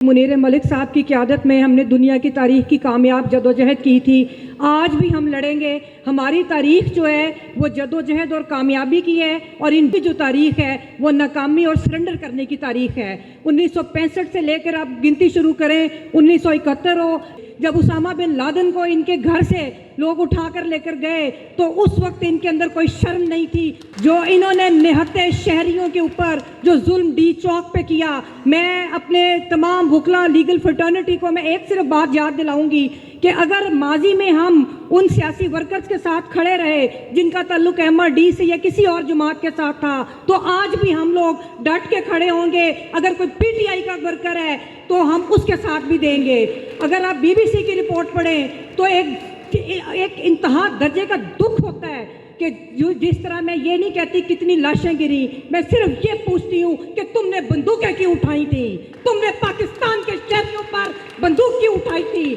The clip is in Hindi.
मुनीर मलिक साहब की क़यादत में हमने दुनिया की तारीख़ की कामयाब जदोजहद की थी। आज भी हम लड़ेंगे। हमारी तारीख़ जो है वो जदोजहद और कामयाबी की है, और इनकी जो तारीख़ है वो नाकामी और सरेंडर करने की तारीख़ है। 1965 से लेकर आप गिनती शुरू करें, 1971 हो, जब उसामा बिन लादेन को इनके घर से लोग उठाकर लेकर गए तो उस वक्त इनके अंदर कोई शर्म नहीं थी। जो इन्होंने निहत्ते शहरियों के ऊपर जो जुल्म डी चौक पे किया, मैं अपने तमाम वुकला लीगल फ्रेटर्निटी को मैं एक सिर्फ बात याद दिलाऊंगी कि अगर माजी में हम उन सियासी वर्कर्स के साथ खड़े रहे जिनका ताल्लुक MRD से या किसी और जमात के साथ था, तो आज भी हम लोग डट के खड़े होंगे। अगर कोई PTI का वर्कर है तो हम उसके साथ भी देंगे। अगर आप BBC की रिपोर्ट पढ़ें तो एक इंतहा दर्जे का दुख होता है कि जिस तरह मैं ये नहीं कहती कितनी लाशें गिरी, मैं सिर्फ ये पूछती हूँ कि तुमने बंदूकें क्यों उठाई थी, तुमने पाकिस्तान के शहरियों पर बंदूक क्यों उठाई थी।